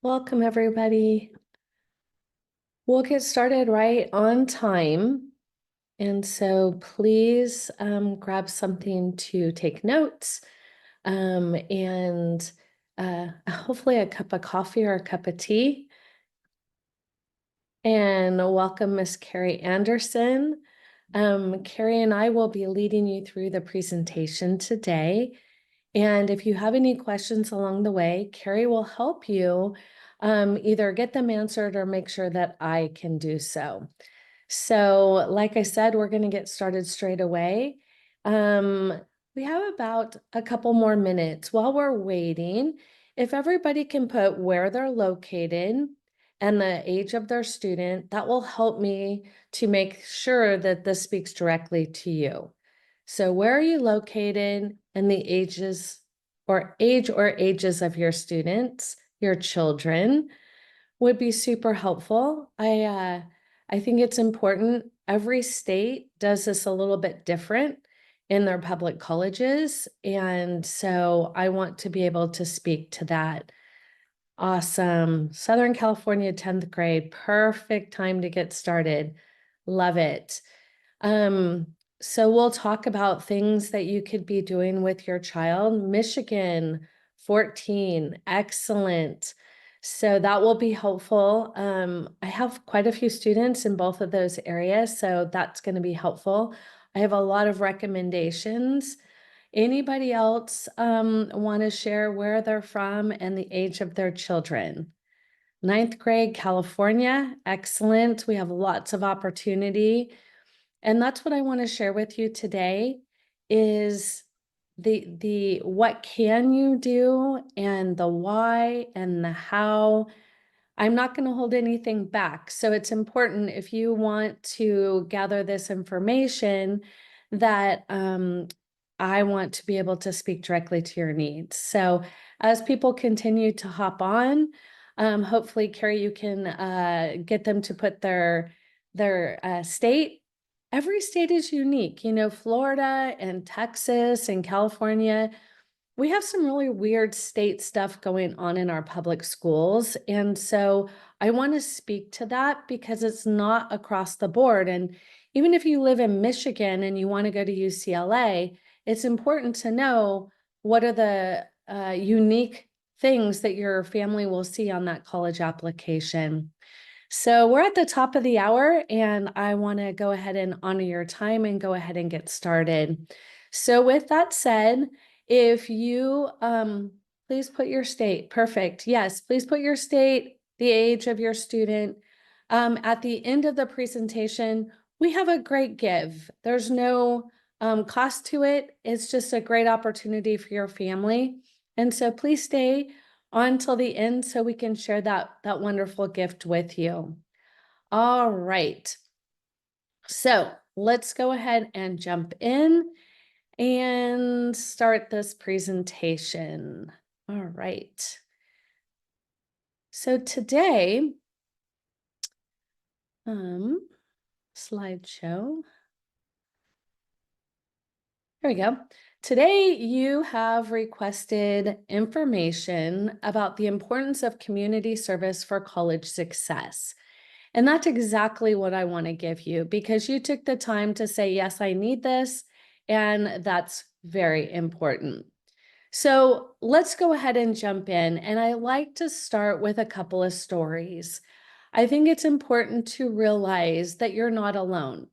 Welcome, everybody. We'll get started right on time. And so please grab something to take notes and hopefully a cup of coffee or a cup of tea. And welcome, Miss Carrie Anderson. Carrie and I will be leading you through the presentation today. And if you have any questions along the way, Carrie will help you either get them answered or make sure that I can do so. So, like I said, we're going to get started straight away. We have about a couple more minutes. While we're waiting, if everybody can put where they're located and the age of their student, that will help me to make sure that this speaks directly to you. So where are you located and the ages or ages of your students, your children would be super helpful. I think it's important. Every state does this a little bit different in their public colleges. And so I want to be able to speak to that. Awesome. Southern California, 10th grade. Perfect time to get started. Love it. So we'll talk about things that you could be doing with your child. Michigan, 14. Excellent. So that will be helpful. I have quite a few students in both of those areas, so that's going to be helpful. I have a lot of recommendations. Anybody else want to share where they're from and the age of their children? 9th grade, California. Excellent. We have lots of opportunity. And that's what I want to share with you today is the what can you do and the why and the how. I'm not going to hold anything back. So it's important if you want to gather this information that I want to be able to speak directly to your needs. So as people continue to hop on, hopefully, Carrie, you can get them to put their state. Every state is unique. You know, Florida and Texas and California, we have some really weird state stuff going on in our public schools. And so I want to speak to that because it's not across the board. And even if you live in Michigan and you want to go to UCLA, it's important to know what are the unique things that your family will see on that college application. So we're at the top of the hour and I want to go ahead and honor your time and go ahead and get started. So with that said, if you please put your state. Perfect. Yes, please put your state, the age of your student. At the end of the presentation, we have a great give. There's no cost to it. It's just a great opportunity for your family. And so please stay on till the end so we can share that wonderful gift with you. All right. So let's go ahead and jump in and start this presentation. All right. So today, slideshow. There we go. Today, you have requested information about the importance of community service for college success. And that's exactly what I want to give you because you took the time to say, yes, I need this. And that's very important. So let's go ahead and jump in. And I like to start with a couple of stories. I think it's important to realize that you're not alone.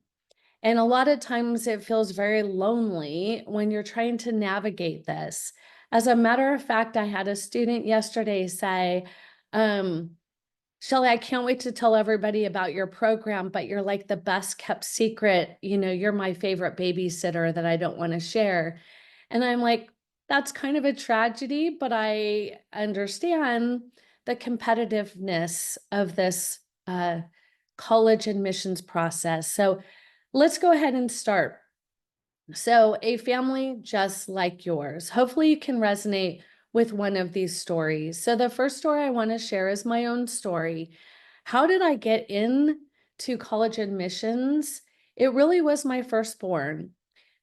And a lot of times it feels very lonely when you're trying to navigate this. As a matter of fact, I had a student yesterday say, Shelly, I can't wait to tell everybody about your program, but you're like the best kept secret. You know, you're my favorite babysitter that I don't want to share. And I'm like, that's kind of a tragedy, but I understand the competitiveness of this college admissions process. So let's go ahead and start. So a family just like yours. Hopefully you can resonate with one of these stories. So the first story I want to share is my own story. How did I get into college admissions? It really was my firstborn,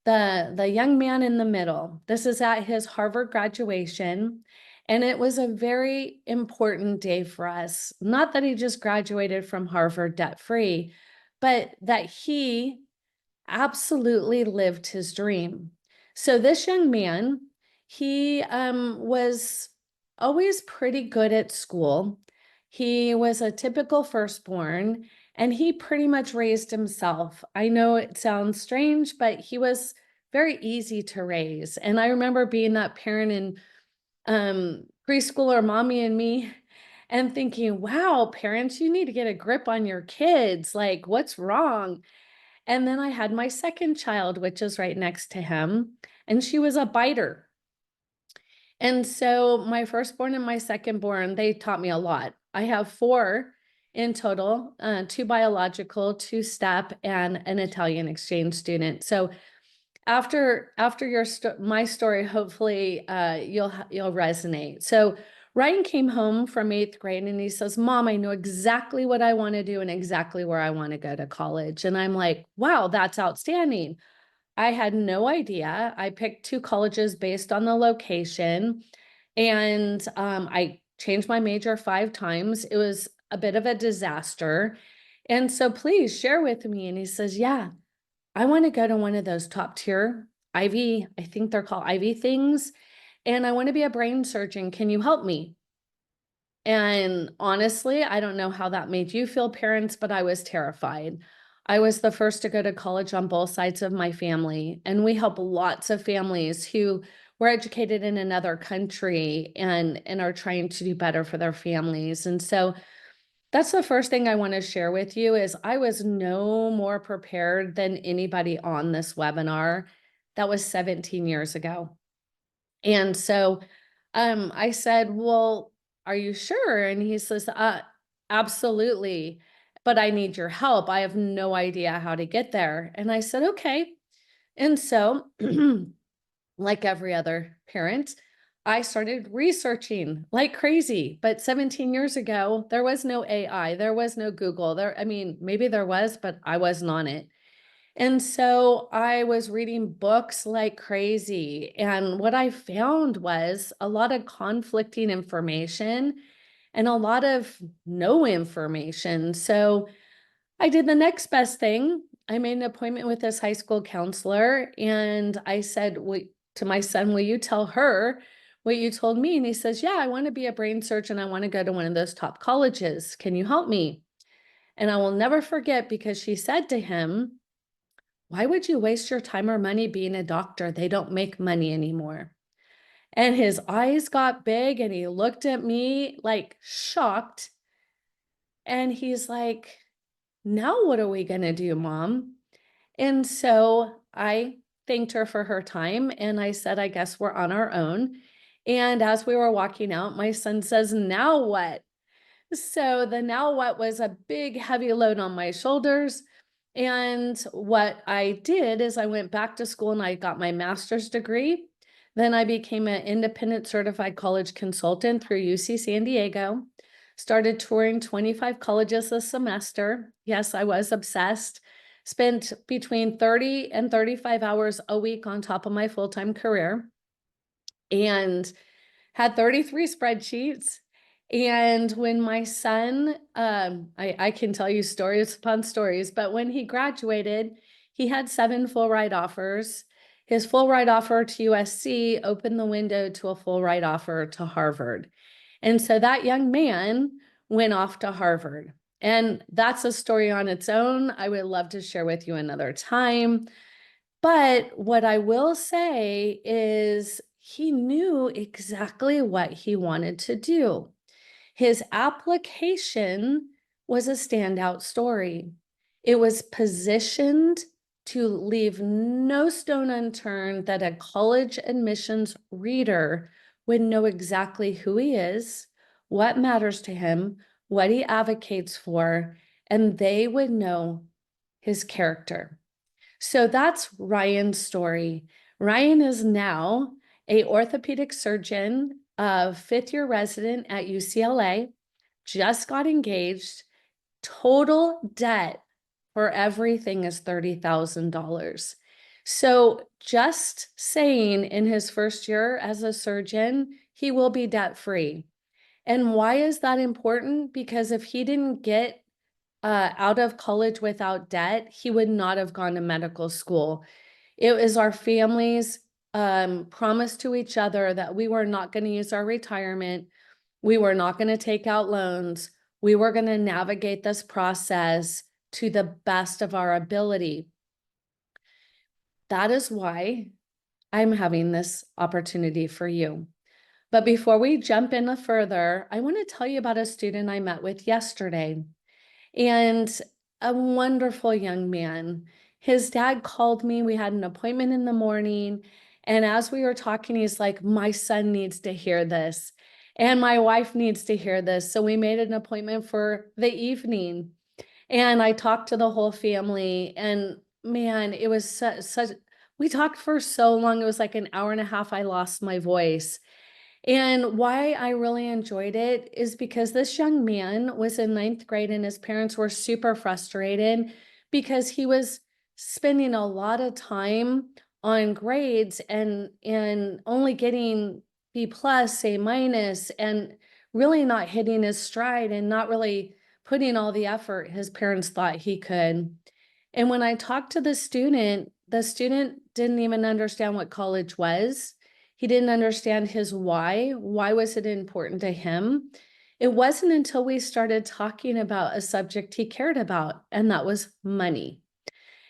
the young man in the middle. This is at his Harvard graduation. And it was a very important day for us. Not that he just graduated from Harvard debt-free, but that he absolutely lived his dream. So this young man, he was always pretty good at school. He was a typical firstborn, and he pretty much raised himself. I know it sounds strange, but he was very easy to raise. And I remember being that parent in preschooler mommy and me and thinking, wow, parents, you need to get a grip on your kids. Like, what's wrong? And then I had my second child, which is right next to him, and she was a biter. And so my firstborn and my secondborn, they taught me a lot. I have four in total, two biological, two step, and an Italian exchange student. So after my story, hopefully you'll resonate. So Ryan came home from 8th grade and he says, Mom, I know exactly what I want to do and exactly where I want to go to college. And I'm like, wow, that's outstanding. I had no idea. I picked two colleges based on the location, and I changed my major 5 times. It was a bit of a disaster. And so please share with me. And he says, yeah, I want to go to one of those top tier IV, I think they're called IV things, and I want to be a brain surgeon. Can you help me? And honestly, I don't know how that made you feel, parents, but I was terrified. I was the first to go to college on both sides of my family, and we help lots of families who were educated in another country and are trying to do better for their families. And so that's the first thing I want to share with you is I was no more prepared than anybody on this webinar. That was 17 years ago. And so I said, well, are you sure? And he says, absolutely, but I need your help. I have no idea how to get there. And I said, okay. And so like every other parent, I started researching like crazy. But 17 years ago, there was no AI, there was no Google. I mean, maybe there was, but I wasn't on it. And so I was reading books like crazy. And what I found was a lot of conflicting information and a lot of no information. So I did the next best thing. I made an appointment with this high school counselor and I said to my son, will you tell her what you told me? And he says, yeah, I want to be a brain surgeon. I want to go to one of those top colleges. Can you help me? And I will never forget because she said to him, why would you waste your time or money being a doctor? They don't make money anymore. And his eyes got big and he looked at me like shocked. And he's like, now what are we going to do, Mom? And so I thanked her for her time and I said, I guess we're on our own. And as we were walking out, my son says, now what? So the now what was a big heavy load on my shoulders. And what I did is I went back to school and I got my master's degree. Then I became an independent certified college consultant through UC San Diego. Started touring 25 colleges a semester. Yes, I was obsessed. Spent between 30 and 35 hours a week on top of my full-time career. And had 33 spreadsheets. And when my son, I can tell you stories upon stories, but when he graduated, he had 7 full ride offers. His full ride offer to USC opened the window to a full ride offer to Harvard. And so that young man went off to Harvard. And that's a story on its own. I would love to share with you another time. But what I will say is he knew exactly what he wanted to do. His application was a standout story. It was positioned to leave no stone unturned that a college admissions reader would know exactly who he is, what matters to him, what he advocates for, and they would know his character. So that's Ryan's story. Ryan is now a orthopedic surgeon, a 5th-year resident at UCLA, just got engaged, total debt for everything is $30,000. So just saying in his first year as a surgeon, he will be debt-free. And why is that important? Because if he didn't get out of college without debt, he would not have gone to medical school. It was our family's promise to each other that we were not going to use our retirement. We were not going to take out loans. We were going to navigate this process to the best of our ability. That is why I'm having this opportunity for you. But before we jump in further, I want to tell you about a student I met with yesterday, and a wonderful young man. His dad called me. We had an appointment in the morning. And as we were talking, he's like, my son needs to hear this. And my wife needs to hear this. So we made an appointment for the evening. And I talked to the whole family. And man, it was such, we talked for so long. It was like an hour and a half. I lost my voice. And why I really enjoyed it is because this young man was in ninth grade and his parents were super frustrated because he was spending a lot of time on grades and only getting B plus, A minus, and really not hitting his stride and not really putting all the effort his parents thought he could. And when I talked to the student didn't even understand what college was. He didn't understand his why. Why was it important to him? It wasn't until we started talking about a subject he cared about, and that was money.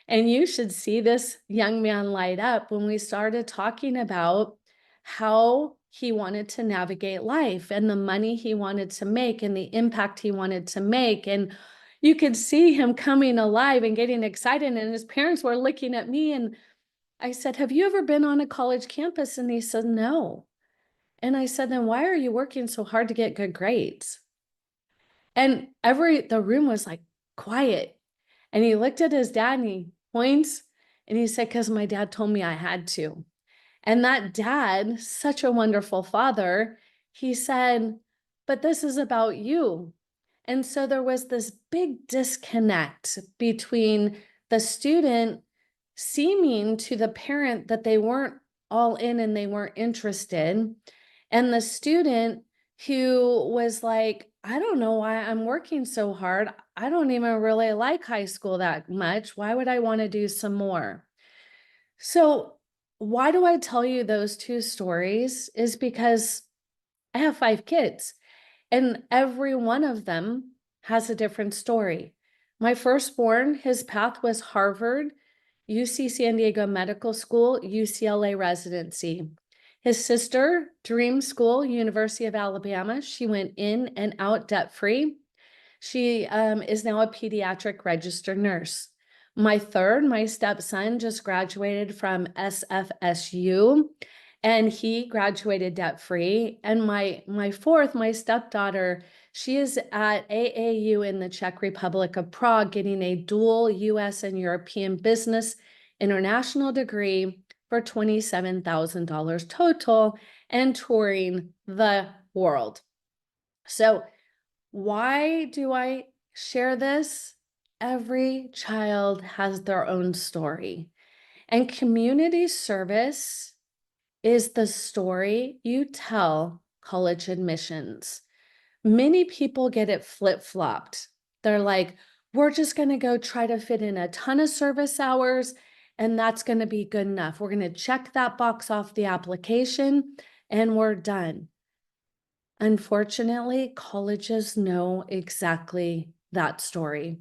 And you should see this young man light up when we started talking about how he wanted to navigate life and the money he wanted to make and the impact he wanted to make. And you could see him coming alive and getting excited. And his parents were looking at me, and I said, have you ever been on a college campus? And he said, no. And I said, then why are you working so hard to get good grades? And the room was like quiet. And he looked at his dad and he points and he said, because my dad told me I had to. And that dad, such a wonderful father, he said, but this is about you. And so there was this big disconnect between the student seeming to the parent that they weren't all in and they weren't interested, and the student who was like, I don't know why I'm working so hard. I don't even really like high school that much. Why would I want to do some more? So, why do I tell you those two stories? Is because I have 5 kids, and every one of them has a different story. My firstborn, his path was Harvard, UC San Diego Medical School, UCLA residency. His sister, Dream School, University of Alabama. She went in and out debt-free. She is now a pediatric registered nurse. My stepson, just graduated from SFSU, and he graduated debt-free. And my fourth, my stepdaughter, she is at AAU in the Czech Republic of Prague, getting a dual US and European business international degree for $27,000 total and touring the world. So why do I share this? Every child has their own story, and community service is the story you tell college admissions. Many people get it flip-flopped. They're like, we're just going to go try to fit in a ton of service hours, and that's going to be good enough. We're going to check that box off the application, and we're done. Unfortunately, colleges know exactly that story.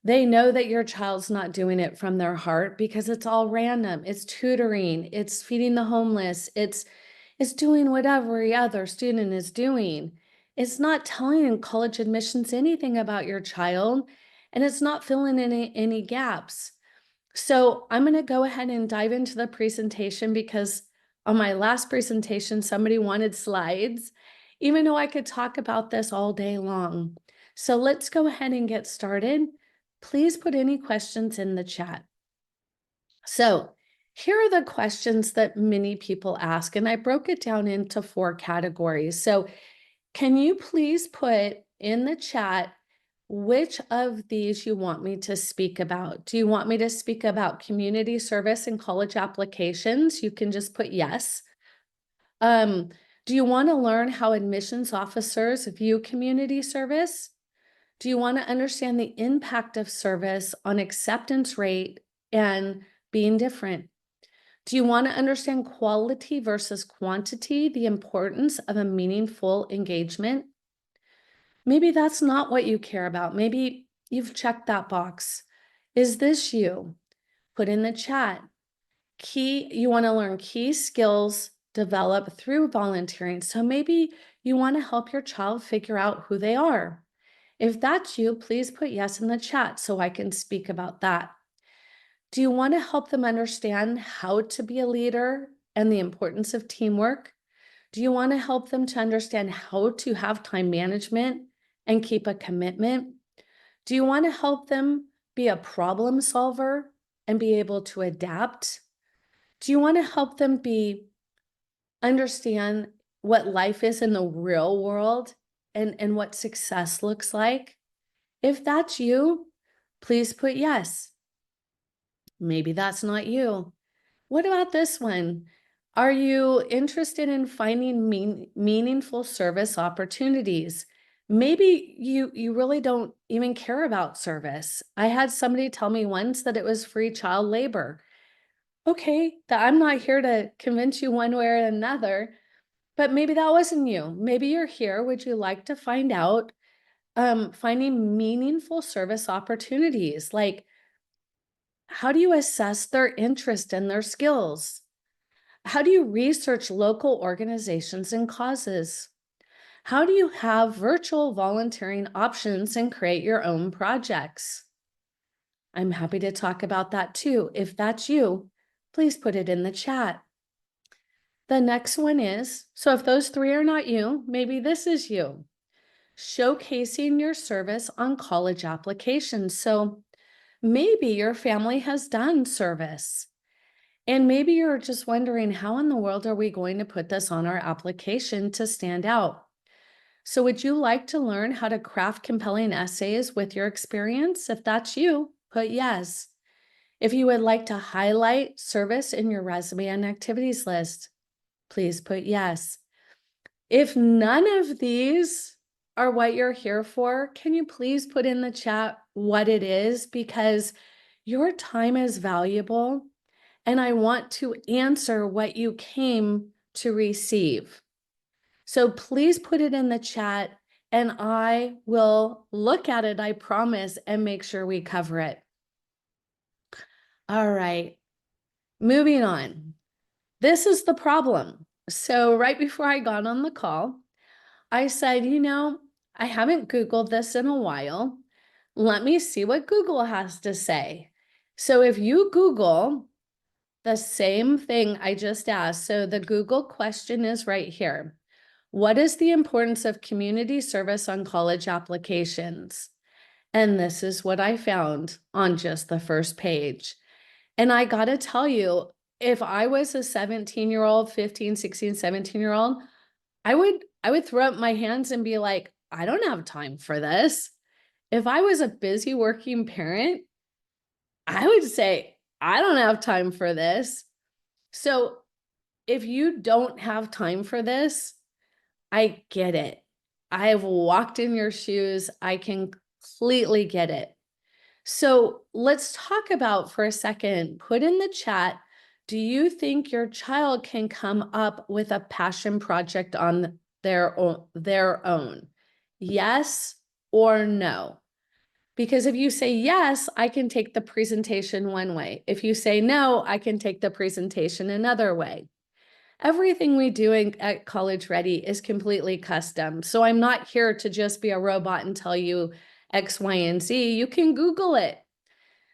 They know that your child's not doing it from their heart because it's all random. It's tutoring, it's feeding the homeless, it's doing what every other student is doing. It's not telling college admissions anything about your child, and it's not filling in any gaps. So I'm going to go ahead and dive into the presentation because on my last presentation, somebody wanted slides, even though I could talk about this all day long. So let's go ahead and get started. Please put any questions in the chat. So here are the questions that many people ask, and I broke it down into 4 categories. So can you please put in the chat which of these you want me to speak about. Do you want me to speak about community service and college applications? You can just put yes. Do you want to learn how admissions officers view community service? Do you want to understand the impact of service on acceptance rate and being different? Do you want to understand quality versus quantity, the importance of a meaningful engagement? Maybe that's not what you care about. Maybe you've checked that box. Is this you? Put in the chat. You want to learn key skills developed through volunteering. So maybe you want to help your child figure out who they are. If that's you, please put yes in the chat so I can speak about that. Do you want to help them understand how to be a leader and the importance of teamwork? Do you want to help them to understand how to have time management and keep a commitment? Do you want to help them be a problem solver and be able to adapt? Do you want to help them understand what life is in the real world and what success looks like? If that's you, please put yes. Maybe that's not you. What about this one? Are you interested in finding meaningful service opportunities? Maybe you really don't even care about service. I had somebody tell me once that it was free child labor. Okay, I'm not here to convince you one way or another, but maybe that wasn't you. Maybe you're here. Would you like to find out finding meaningful service opportunities? Like, how do you assess their interest and their skills? How do you research local organizations and causes? How do you have virtual volunteering options and create your own projects? I'm happy to talk about that too. If that's you, please put it in the chat. The next one is, so if those three are not you, maybe this is you. Showcasing your service on college applications. So maybe your family has done service. And maybe you're just wondering, how in the world are we going to put this on our application to stand out? So would you like to learn how to craft compelling essays with your experience? If that's you, put yes. If you would like to highlight service in your resume and activities list, please put yes. If none of these are what you're here for, can you please put in the chat what it is? Because your time is valuable and I want to answer what you came to receive. So please put it in the chat and I will look at it, I promise, and make sure we cover it. All right, moving on. This is the problem. So right before I got on the call, I said, I haven't Googled this in a while. Let me see what Google has to say. So if you Google the same thing I just asked, so the Google question is right here. What is the importance of community service on college applications? And this is what I found on just the first page. And I got to tell you, if I was a 17-year-old, 15, 16, 17-year-old, I would throw up my hands and be like, I don't have time for this. If I was a busy working parent, I would say, I don't have time for this. So if you don't have time for this, I get it. I've walked in your shoes. I can completely get it. So let's talk about for a second, put in the chat, do you think your child can come up with a passion project on their own? Yes or no? Because if you say yes, I can take the presentation one way. If you say no, I can take the presentation another way. Everything we do at College Ready is completely custom. So I'm not here to just be a robot and tell you X, Y, and Z. You can Google it.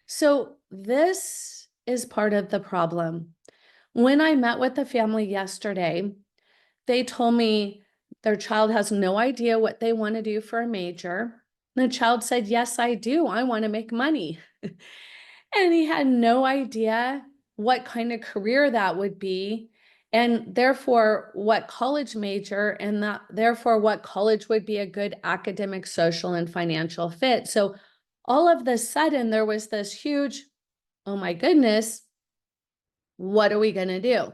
So this is part of the problem. When I met with the family yesterday, they told me their child has no idea what they want to do for a major. The child said, yes, I do. I want to make money. And he had no idea what kind of career that would be. and therefore what college major, and therefore what college would be a good academic, social, and financial fit. So all of the sudden there was this huge, oh my goodness, what are we going to do?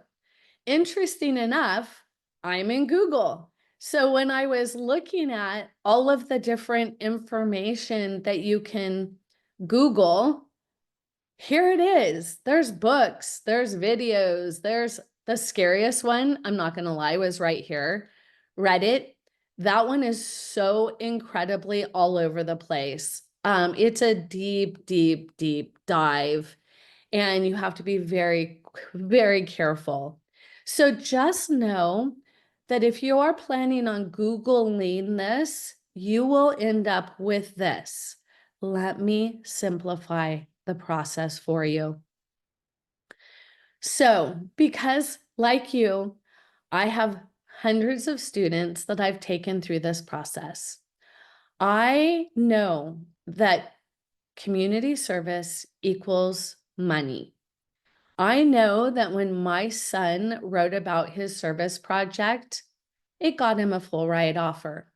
Interesting enough, I'm in Google. So when I was looking at all of the different information that you can Google, here it is. There's books, there's videos, there's the scariest one, I'm not going to lie, was right here. Reddit. That one is so incredibly all over the place. It's a deep, deep, deep dive, and you have to be very, very careful. So just know that if you are planning on Googling this, you will end up with this. Let me simplify the process for you. So, because like you, I have hundreds of students that I've taken through this process. I know that community service equals money. I know that when my son wrote about his service project, it got him a full ride offer.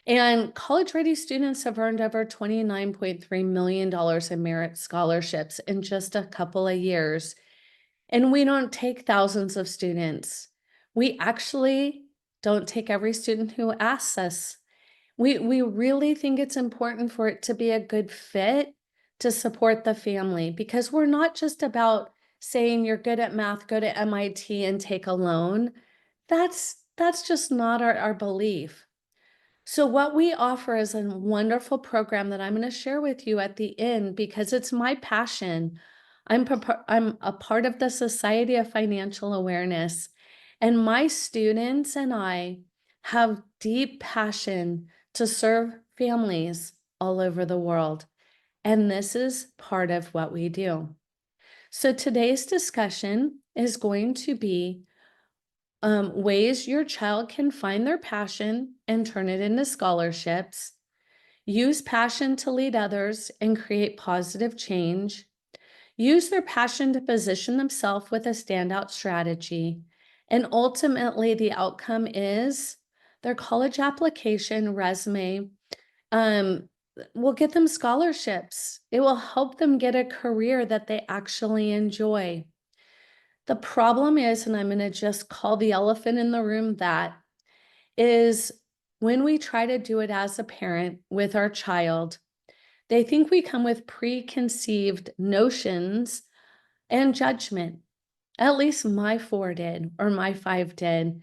And college-ready students have earned over $29.3 million in merit scholarships in just a couple of years. And we don't take thousands of students. We actually don't take every student who asks us. We really think it's important for it to be a good fit to support the family, because we're not just about saying you're good at math, go to MIT and take a loan. That's just not our belief. So what we offer is a wonderful program that I'm going to share with you at the end, because it's my passion. I'm a part of the Society of Financial Awareness, and my students and I have deep passion to serve families all over the world. And this is part of what we do. So today's discussion is going to be ways your child can find their passion and turn it into scholarships, use passion to lead others and create positive change, use their passion to position themselves with a standout strategy, and ultimately the outcome is their college application resume will get them scholarships. It will help them get a career that they actually enjoy. The problem is, and I'm going to just call the elephant in the room, that is when we try to do it as a parent with our child, they think we come with preconceived notions and judgment. At least my 4 did, or my 5 did.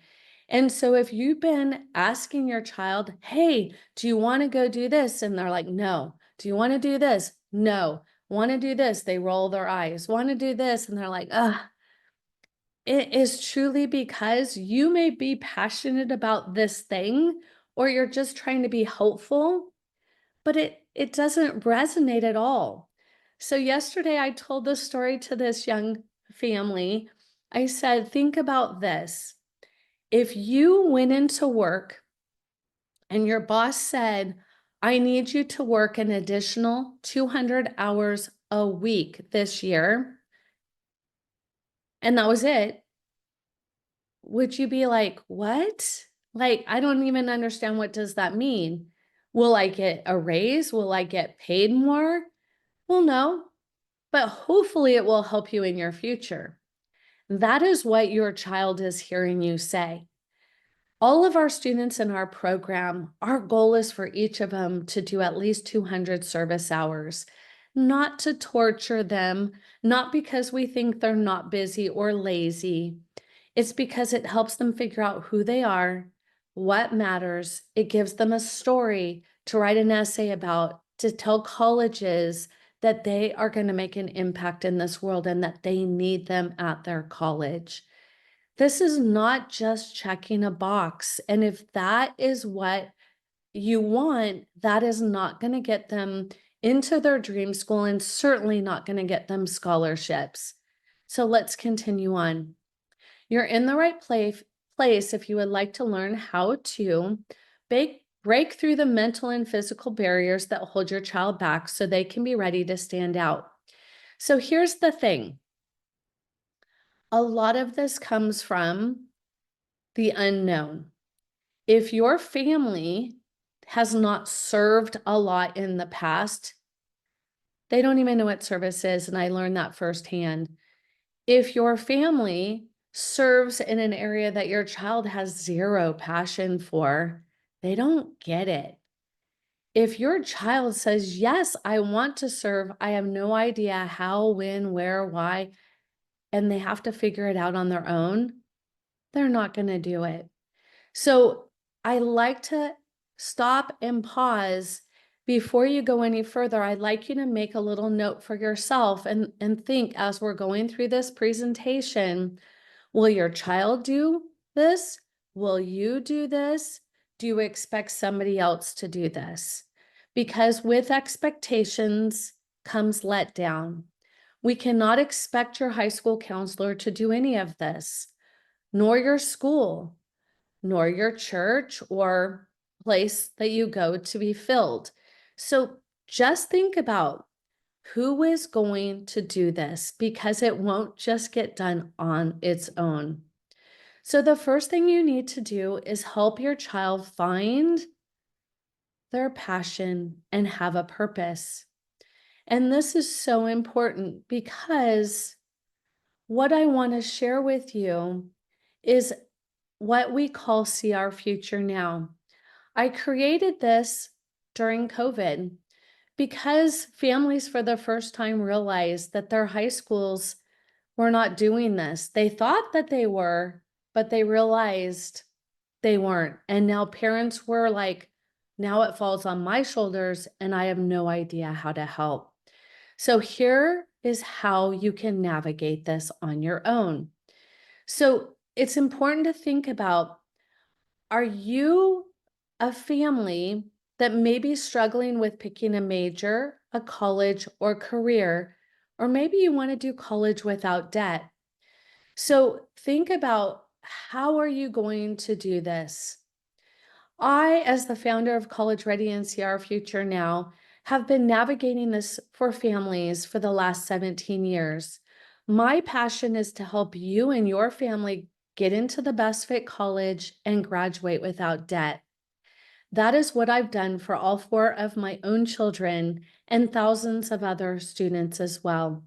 And so if you've been asking your child, hey, do you want to go do this? And they're like, no. Do you want to do this? No. Want to do this? They roll their eyes. Want to do this? And they're like, ugh. It is truly because you may be passionate about this thing, or you're just trying to be helpful, but it doesn't resonate at all. So yesterday I told this story to this young family. I said, think about this. If you went into work and your boss said, I need you to work an additional 200 hours a week this year, and that was it, would you be like, what? Like, I don't even understand, what does that mean? Will I get a raise? Will I get paid more? Well, no, but hopefully it will help you in your future. That is what your child is hearing you say. All of our students in our program, our goal is for each of them to do at least 200 service hours, not to torture them, not because we think they're not busy or lazy. It's because it helps them figure out who they are, what matters. It gives them a story to write an essay about, to tell colleges that they are going to make an impact in this world and that they need them at their college. This is not just checking a box. And if that is what you want, that is not going to get them into their dream school, and certainly not going to get them scholarships. So let's continue on. You're in the right place if you would like to learn how to break through the mental and physical barriers that hold your child back so they can be ready to stand out. So here's the thing. A lot of this comes from the unknown. If your family has not served a lot in the past, they don't even know what service is, and I learned that firsthand. If your family serves in an area that your child has zero passion for, they don't get it. If your child says, yes, I want to serve, I have no idea how, when, where, why, and they have to figure it out on their own, they're not going to do it. So I like to stop and pause before you go any further. I'd like you to make a little note for yourself and think as we're going through this presentation, will your child do this? Will you do this? Do you expect somebody else to do this? Because with expectations comes letdown. We cannot expect your high school counselor to do any of this, nor your school, nor your church or place that you go to be filled. So just think about who is going to do this, because it won't just get done on its own. So the first thing you need to do is help your child find their passion and have a purpose. And this is so important because what I want to share with you is what we call See Our Future Now. I created this during COVID because families for the first time realized that their high schools were not doing this. They thought that they were, but they realized they weren't. And now parents were like, now it falls on my shoulders and I have no idea how to help. So here is how you can navigate this on your own. So it's important to think about, are you a family that may be struggling with picking a major, a college, or career, or maybe you want to do college without debt? So think about, how are you going to do this? I, as the founder of College Ready and See Our Future Now, have been navigating this for families for the last 17 years. My passion is to help you and your family get into the best fit college and graduate without debt. That is what I've done for all 4 of my own children and thousands of other students as well.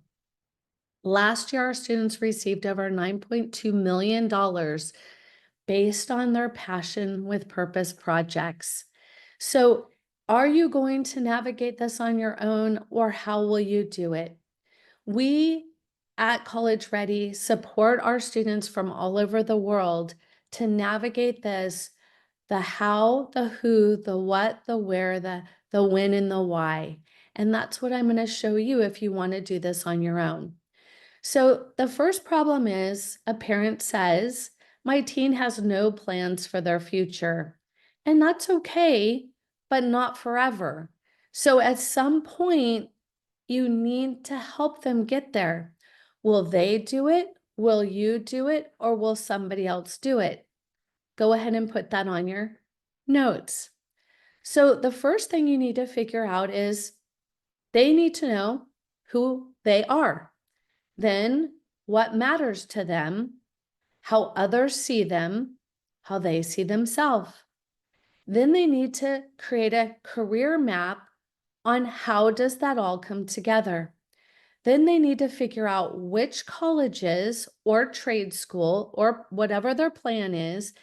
Last year, our students received over $9.2 million based on their passion with purpose projects. So, are you going to navigate this on your own, or how will you do it? We at College Ready support our students from all over the world to navigate this, the how, the who, the what, the where, the when, and the why. And that's what I'm going to show you if you want to do this on your own. So the first problem is, a parent says, my teen has no plans for their future. And that's okay, but not forever. So at some point, you need to help them get there. Will they do it? Will you do it? Or will somebody else do it? Go ahead and put that on your notes. So the first thing you need to figure out is, they need to know who they are. Then what matters to them, how others see them, how they see themselves. Then they need to create a career map on how does that all come together. Then they need to figure out which colleges or trade school or whatever their plan is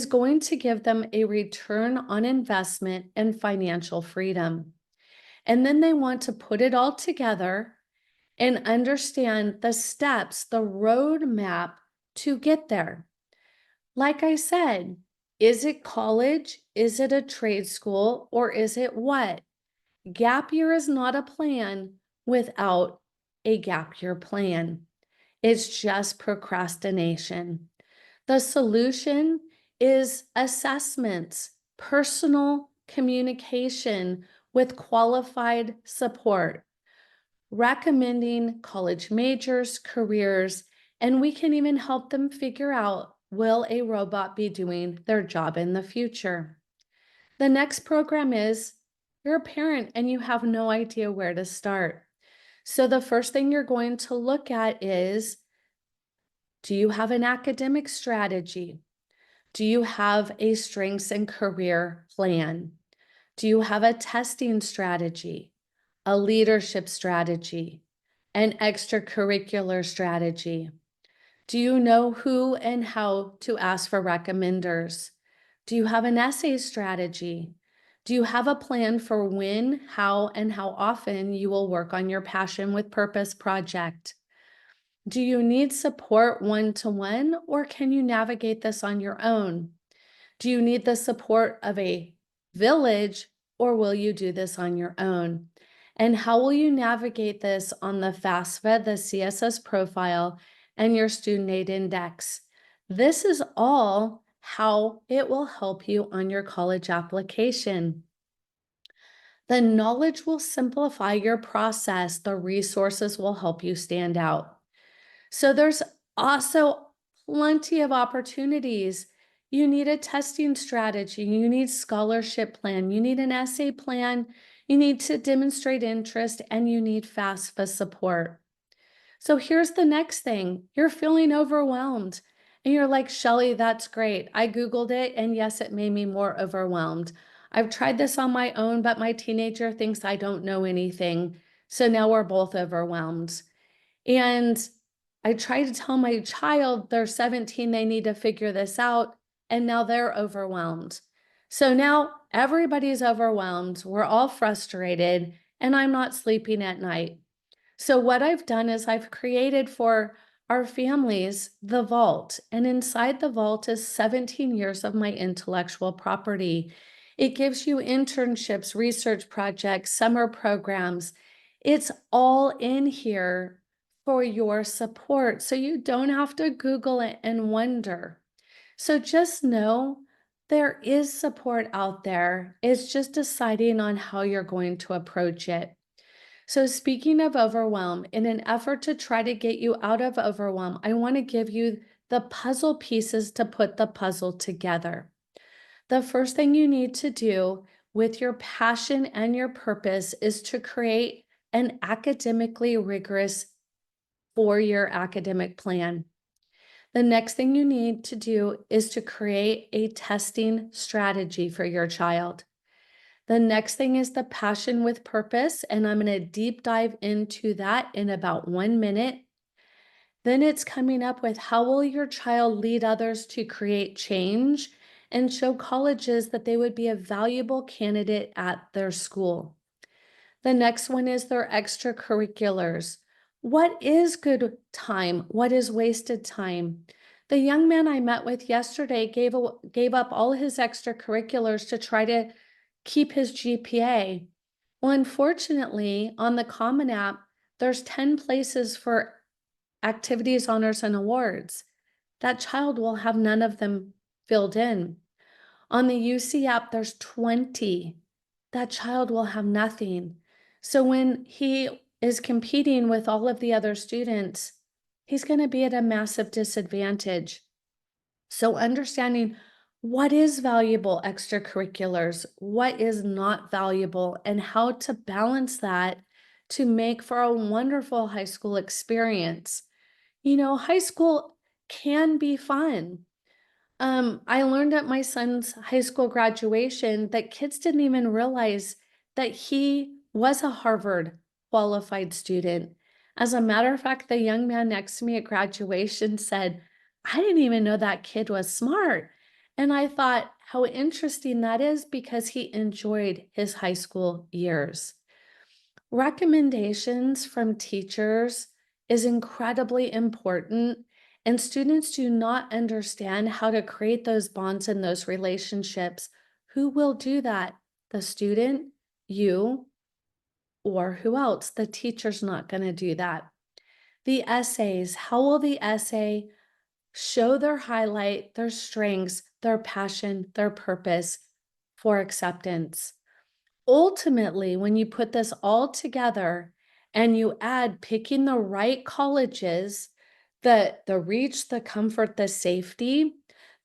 going to give them a return on investment and financial freedom. And then they want to put it all together and understand the steps, the roadmap to get there. Like I said, is it college? Is it a trade school? Or is it what? Gap year is not a plan without a gap year plan. It's just procrastination. The solution is assessments, personal communication with qualified support, recommending college majors, careers, and we can even help them figure out, will a robot be doing their job in the future? The next program is, you're a parent and you have no idea where to start. So the first thing you're going to look at is, Do you have an academic strategy? Do you have a strengths and career plan? Do you have a testing strategy, a leadership strategy, an extracurricular strategy? Do you know who and how to ask for recommenders? Do you have an essay strategy? Do you have a plan for when, how, and how often you will work on your Passion with Purpose project? Do you need support one-to-one, or can you navigate this on your own? Do you need the support of a village, or will you do this on your own? And how will you navigate this on the FAFSA, the CSS profile, and your student aid index? This is all how it will help you on your college application. The knowledge will simplify your process. The resources will help you stand out. So there's also plenty of opportunities. You need a testing strategy, you need scholarship plan, you need an essay plan, you need to demonstrate interest, and you need FAFSA support. So here's the next thing. You're feeling overwhelmed and you're like, Shelly, that's great. I Googled it and yes, it made me more overwhelmed. I've tried this on my own, but my teenager thinks I don't know anything. So now we're both overwhelmed. And I try to tell my child, they're 17, they need to figure this out, and now they're overwhelmed. So now everybody's overwhelmed, we're all frustrated, and I'm not sleeping at night. So what I've done is I've created for our families the vault, and inside the vault is 17 years of my intellectual property. It gives you internships, research projects, summer programs. It's all in here for your support, so you don't have to Google it and wonder. So just know there is support out there. It's just deciding on how you're going to approach it. So speaking of overwhelm, in an effort to try to get you out of overwhelm, I want to give you the puzzle pieces to put the puzzle together. The first thing you need to do with your passion and your purpose is to create an academically rigorous 4-year academic plan. The next thing you need to do is to create a testing strategy for your child. The next thing is the passion with purpose, and I'm going to deep dive into that in about 1 minute. Then it's coming up with how will your child lead others to create change and show colleges that they would be a valuable candidate at their school. The next one is their extracurriculars. What is good time? What is wasted time? The young man I met with yesterday gave up all his extracurriculars to try to keep his GPA. Well, unfortunately, on the Common App, there's 10 places for activities, honors, and awards. That child will have none of them filled in. On the UC app, there's 20. That child will have nothing. So when he is competing with all of the other students, he's going to be at a massive disadvantage. So understanding what is valuable extracurriculars, what is not valuable, and how to balance that to make for a wonderful high school experience. You know, high school can be fun. I learned at my son's high school graduation that kids didn't even realize that he was a Harvard qualified student. As a matter of fact, the young man next to me at graduation said, I didn't even know that kid was smart. And I thought how interesting that is because he enjoyed his high school years. Recommendations from teachers is incredibly important, and students do not understand how to create those bonds and those relationships. Who will do that? The student, you, or who else? The teacher's not going to do that. The essays, how will the essay show their highlight, their strengths, their passion, their purpose for acceptance? Ultimately, when you put this all together and you add picking the right colleges, the reach, the comfort, the safety,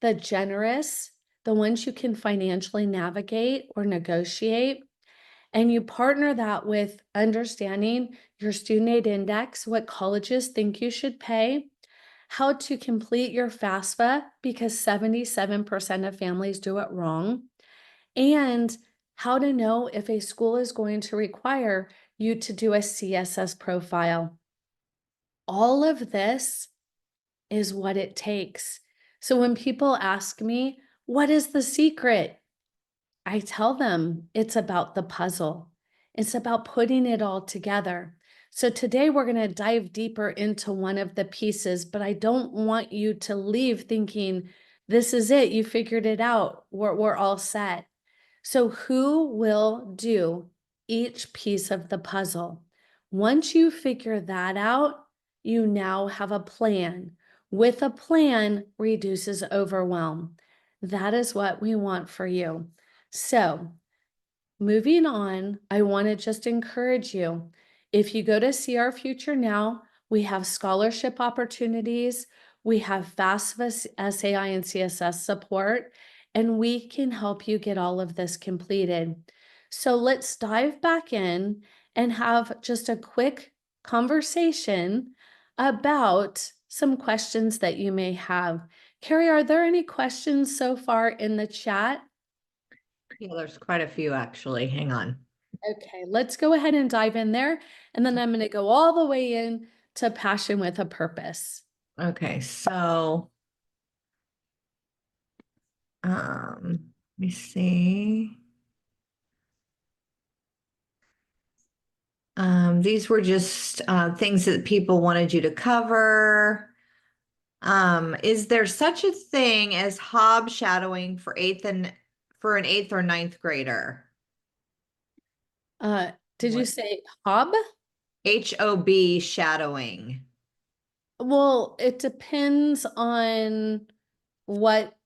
the generous, the ones you can financially navigate or negotiate, and you partner that with understanding your student aid index, what colleges think you should pay, how to complete your FAFSA because 77% of families do it wrong, and how to know if a school is going to require you to do a CSS profile. All of this is what it takes. So when people ask me, what is the secret? I tell them it's about the puzzle. It's about putting it all together. So today we're going to dive deeper into one of the pieces, but I don't want you to leave thinking, this is it, you figured it out, we're all set. So who will do each piece of the puzzle? Once you figure that out, you now have a plan. With a plan reduces overwhelm. That is what we want for you. So moving on, I want to just encourage you. If you go to See Our Future Now, we have scholarship opportunities, we have FAFSA, SAI, and CSS support, and we can help you get all of this completed. So let's dive back in and have just a quick conversation about some questions that you may have. Carrie, are there any questions so far in the chat? Yeah, there's quite a few actually. Hang on. Okay, let's go ahead and dive in there. And then I'm going to go all the way in to passion with a purpose. Okay, so let me see. These were just things that people wanted you to cover. Is there such a thing as hob shadowing for an eighth or ninth grader? Did you What? say hob? HOB shadowing. Well, it depends on what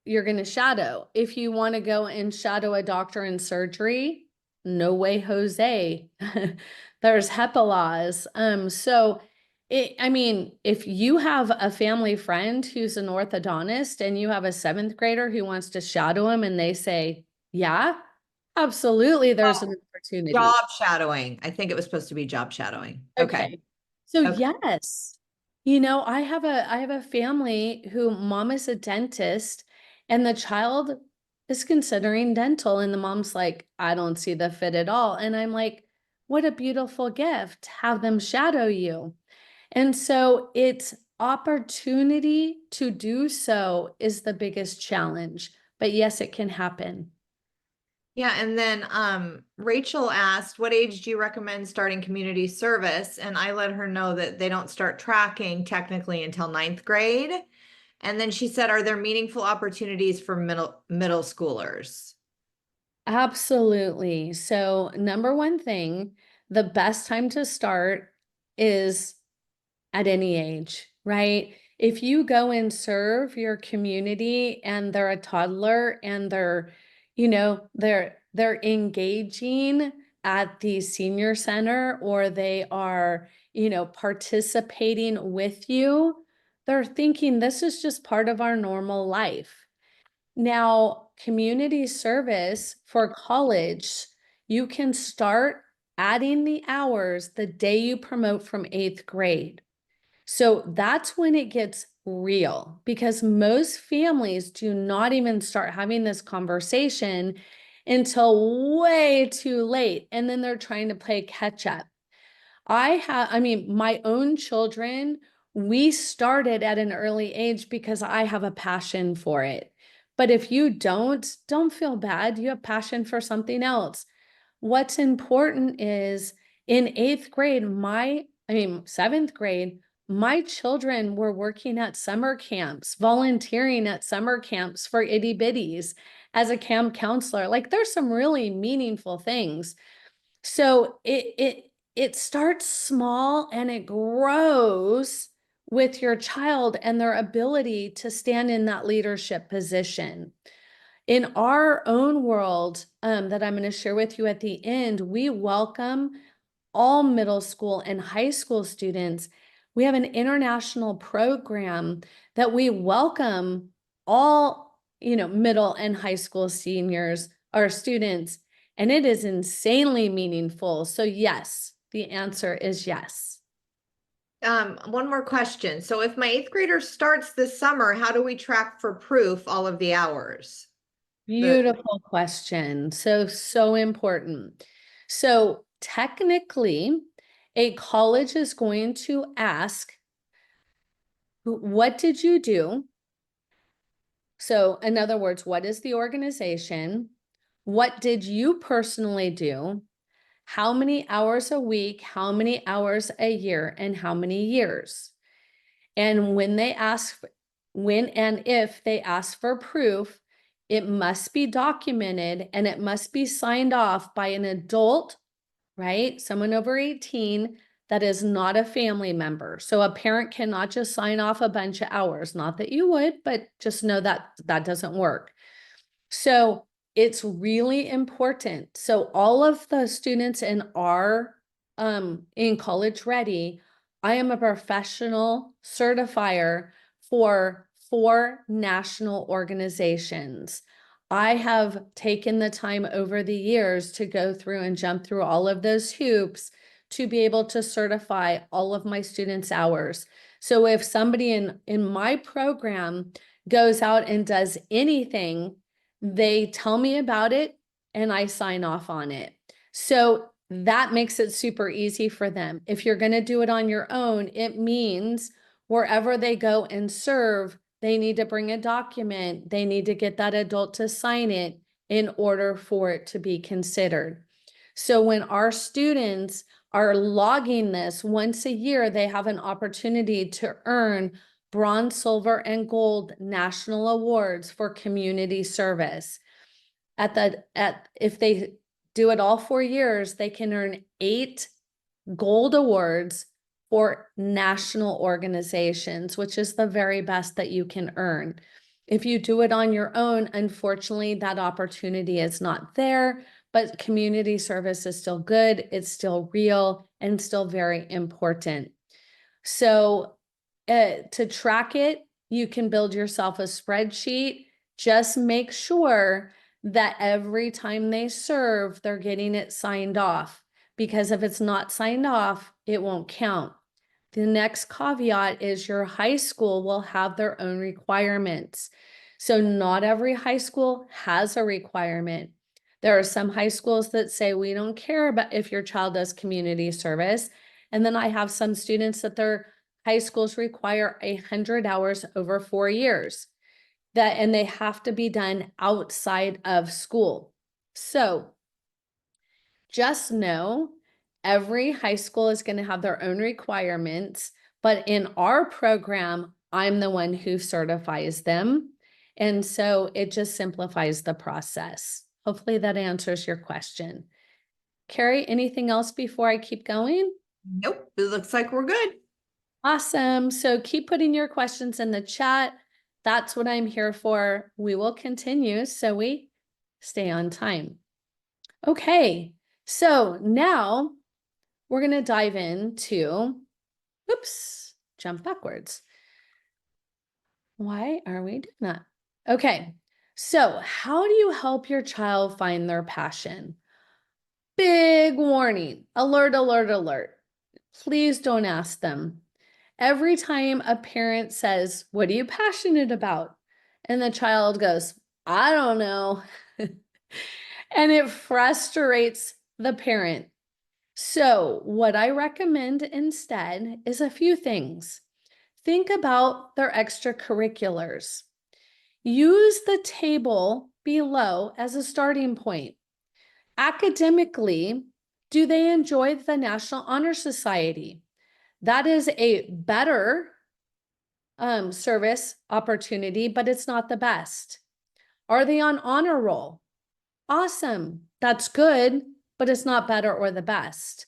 you're going to shadow. If you want to go and shadow a doctor in surgery, no way, Jose. There's HEPA laws. I mean, if you have a family friend who's an orthodontist and you have a seventh grader who wants to shadow him and they say, yeah, absolutely, there's an opportunity. Job shadowing. I think it was supposed to be job shadowing. Okay. Okay. So Okay. yes, I have a family who mom is a dentist and the child is considering dental and the mom's like, I don't see the fit at all. And I'm like, what a beautiful gift. Have them shadow you. And so it's opportunity to do so is the biggest challenge. But yes, it can happen. Yeah, and then Rachel asked, what age do you recommend starting community service? And I let her know that they don't start tracking technically until ninth grade. And then she said, are there meaningful opportunities for middle schoolers? Absolutely. So, number one thing, the best time to start is at any age, right? If you go and serve your community and they're a toddler and they're engaging at the senior center or they are, participating with you, they're thinking this is just part of our normal life. Now, community service for college, you can start adding the hours the day you promote from 8th grade. So that's when it gets real because most families do not even start having this conversation until way too late. And then they're trying to play catch up. I mean, my own children, we started at an early age because I have a passion for it. But if you don't feel bad. You have passion for something else. What's important is in 8th grade, seventh grade, my children were working at summer camps, volunteering at summer camps for itty bitties as a camp counselor. Like there's some really meaningful things. So it starts small and it grows with your child and their ability to stand in that leadership position. In our own world, that I'm going to share with you at the end, we welcome all middle school and high school students. We have an international program that we welcome all, middle and high school seniors or students, and it is insanely meaningful. So yes, the answer is yes. One more question. So if my eighth grader starts this summer, how do we track for proof all of the hours? The Beautiful question. So important. So technically, a college is going to ask, what did you do? So in other words, what is the organization? What did you personally do? How many hours a week? How many hours a year? And how many years? And when and if they ask for proof, it must be documented and it must be signed off by an adult, right? Someone over 18 that is not a family member. So a parent cannot just sign off a bunch of hours. Not that you would, but just know that that doesn't work. So it's really important. So all of the students in College Ready, I am a professional certifier for 4 national organizations. I have taken the time over the years to go through and jump through all of those hoops to be able to certify all of my students' hours. So if somebody in my program goes out and does anything, they tell me about it and I sign off on it. So that makes it super easy for them. If you're going to do it on your own, it means wherever they go and serve, they need to bring a document. They need to get that adult to sign it in order for it to be considered. So when our students are logging this once a year, they have an opportunity to earn bronze, silver, and gold national awards for community service. If they do it all 4 years, they can earn 8 gold awards for national organizations, which is the very best that you can earn. If you do it on your own, unfortunately, that opportunity is not there, but community service is still good, it's still real, and still very important. So to track it, you can build yourself a spreadsheet. Just make sure that every time they serve, they're getting it signed off. Because if it's not signed off, it won't count. The next caveat is your high school will have their own requirements. So not every high school has a requirement. There are some high schools that say, we don't care about if your child does community service. And then I have some students that their high schools require 100 hours over 4 years and they have to be done outside of school. So just know every high school is going to have their own requirements, but in our program, I'm the one who certifies them. And so it just simplifies the process. Hopefully that answers your question. Carrie, anything else before I keep going? Nope, it looks like we're good. Awesome. So keep putting your questions in the chat. That's what I'm here for. We will continue so we stay on time. Okay, so now we're going to dive into, oops, jump backwards. Why are we doing that? Okay, so how do you help your child find their passion? Big warning, alert, alert, alert. Please don't ask them. Every time a parent says, what are you passionate about? And the child goes, I don't know. And it frustrates the parent. So what I recommend instead is a few things. Think about their extracurriculars. Use the table below as a starting point. Academically, do they enjoy the National Honor Society? That is a better service opportunity, but it's not the best. Are they on honor roll? Awesome. That's good, but it's not better or the best.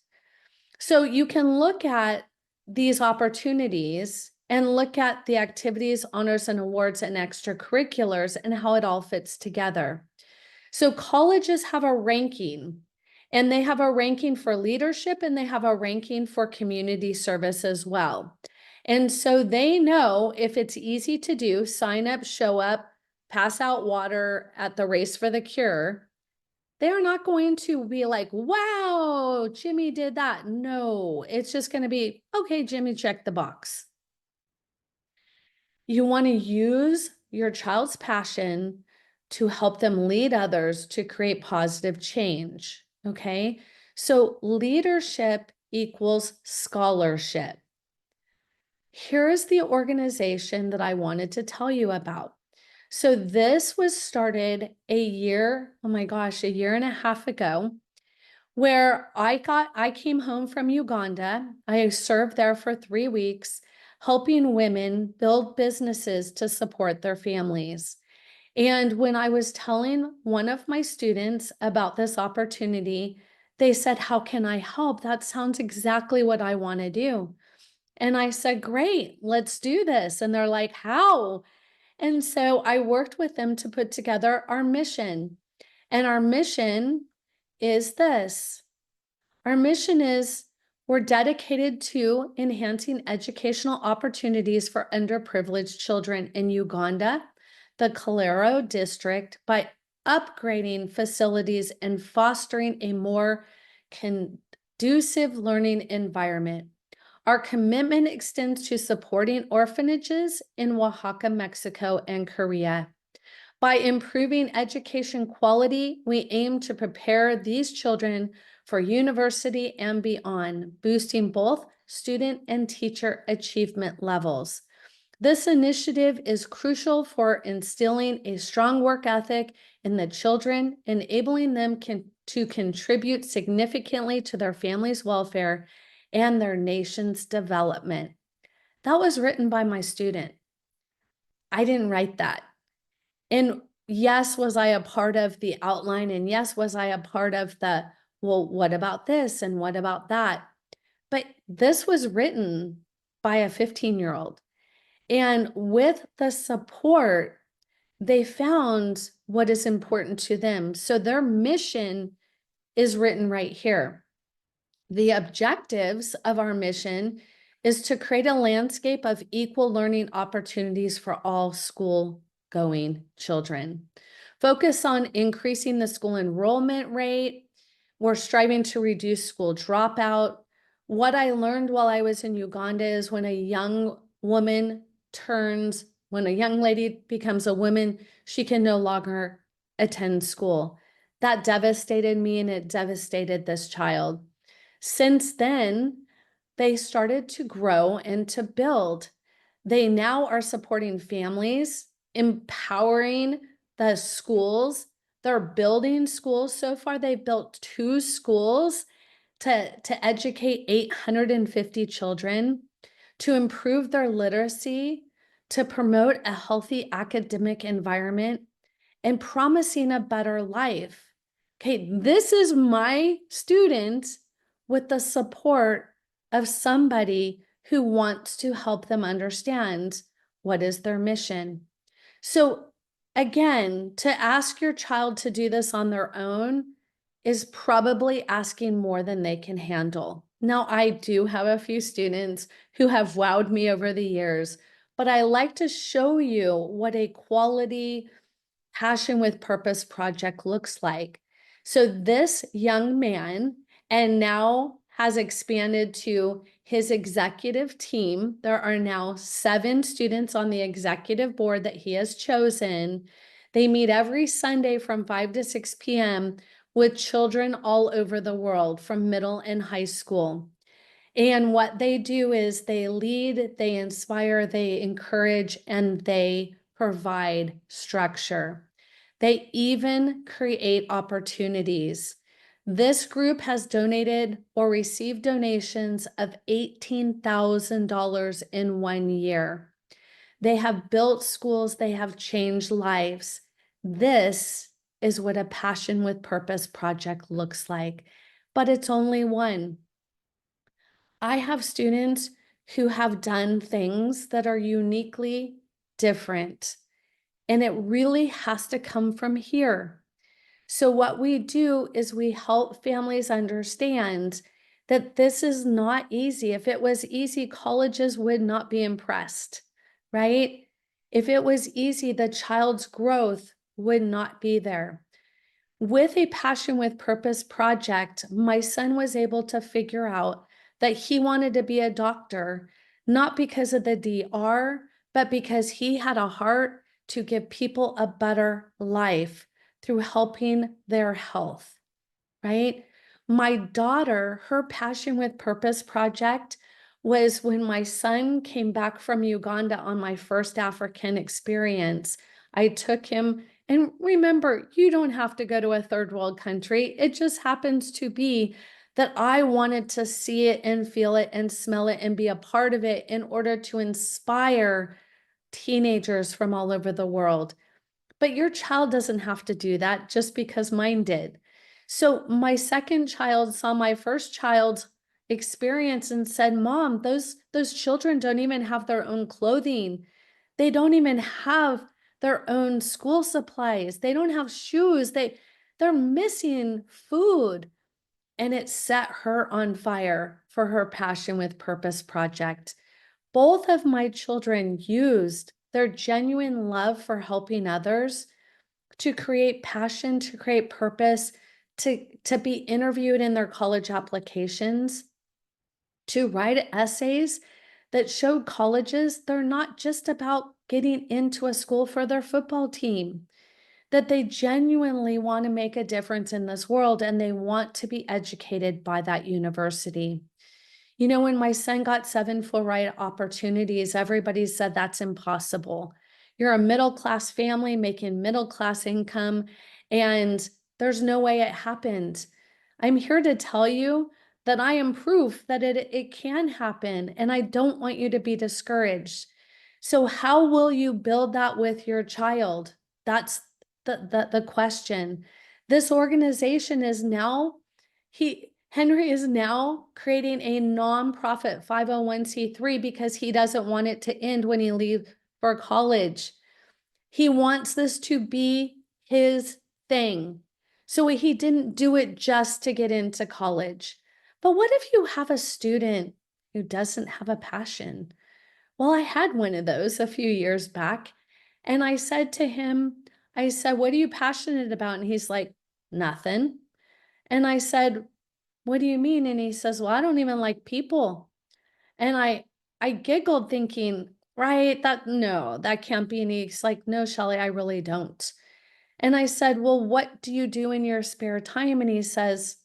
So you can look at these opportunities and look at the activities, honors, and awards and extracurriculars and how it all fits together. So colleges have a ranking, and they have a ranking for leadership and they have a ranking for community service as well. And so they know if it's easy to do, sign up, show up, pass out water at the Race for the Cure, They are not going to be like, wow, Jimmy did that. No, it's just going to be, okay, Jimmy checked the box. You want to use your child's passion to help them lead others to create positive change. Okay. So leadership equals scholarship. Here is the organization that I wanted to tell you about. So this was started a year, oh my gosh, a year and a half ago, where I came home from Uganda. I served there for 3 weeks, helping women build businesses to support their families. And when I was telling one of my students about this opportunity, they said, "How can I help? That sounds exactly what I want to do." And I said, "Great, let's do this." And they're like, "How?" And so I worked with them to put together our mission. And our mission is this. Our mission is we're dedicated to enhancing educational opportunities for underprivileged children in Uganda, the Kalero district, by upgrading facilities and fostering a more conducive learning environment. Our commitment extends to supporting orphanages in Oaxaca, Mexico, and Korea. By improving education quality, we aim to prepare these children for university and beyond, boosting both student and teacher achievement levels. This initiative is crucial for instilling a strong work ethic in the children, enabling them to contribute significantly to their family's welfare and their nation's development. That was written by my student. I didn't write that. And yes, was I a part of the outline? And yes, was I a part of the, well, what about this? And what about that? But this was written by a 15-year-old. And with the support, they found what is important to them. So their mission is written right here. The objectives of our mission is to create a landscape of equal learning opportunities for all school-going children. Focus on increasing the school enrollment rate. We're striving to reduce school dropout. What I learned while I was in Uganda is when a young when a young lady becomes a woman, she can no longer attend school. That devastated me and it devastated this child. Since then, they started to grow and to build. They now are supporting families, empowering the schools. They're building schools. So far, they've built 2 schools to educate 850 children, to improve their literacy, to promote a healthy academic environment, and promising a better life. Okay, this is my student with the support of somebody who wants to help them understand what is their mission. So again, to ask your child to do this on their own is probably asking more than they can handle. Now, I do have a few students who have wowed me over the years, but I like to show you what a quality Passion with Purpose project looks like. So this young man, and now has expanded to his executive team. There are now 7 students on the executive board that he has chosen. They meet every Sunday from 5 to 6 p.m. with children all over the world from middle and high school. And what they do is they lead, they inspire, they encourage, and they provide structure. They even create opportunities. This group has donated or received donations of $18,000 in 1 year. They have built schools, they have changed lives. This is what a Passion with Purpose project looks like, but it's only one. I have students who have done things that are uniquely different, and it really has to come from here. So what we do is we help families understand that this is not easy. If it was easy, colleges would not be impressed, right? If it was easy, the child's growth would not be there. With a Passion with Purpose project, my son was able to figure out that he wanted to be a doctor, not because of the DR, but because he had a heart to give people a better life through helping their health, right? My daughter, her Passion with Purpose project was when my son came back from Uganda on my first African experience. I took him, and remember, you don't have to go to a third world country. It just happens to be that I wanted to see it and feel it and smell it and be a part of it in order to inspire teenagers from all over the world. But your child doesn't have to do that just because mine did. So my second child saw my first child's experience and said, "Mom, those children don't even have their own clothing. They don't even have their own school supplies. They don't have shoes. They're missing food." And it set her on fire for her Passion with Purpose project. Both of my children used their genuine love for helping others to create passion, to create purpose, to be interviewed in their college applications, to write essays that showed colleges they're not just about getting into a school for their football team, that they genuinely want to make a difference in this world and they want to be educated by that university. You know, when my son got 7 full ride opportunities, everybody said that's impossible. You're a middle class family making middle class income, and there's no way it happened. I'm here to tell you that I am proof that it can happen, and I don't want you to be discouraged. So, how will you build that with your child? That's the question. This organization is now Henry is now creating a nonprofit 501(c)(3) because he doesn't want it to end when he leaves for college. He wants this to be his thing. So he didn't do it just to get into college. But what if you have a student who doesn't have a passion? Well, I had one of those a few years back, and I said to him, I said, "What are you passionate about?" And he's like, "Nothing." And I said, "What do you mean?" And he says, "Well, I don't even like people." And I giggled thinking, right, that no, that can't be. And he's like, "No, Shelley, I really don't." And I said, "Well, what do you do in your spare time?" And he says,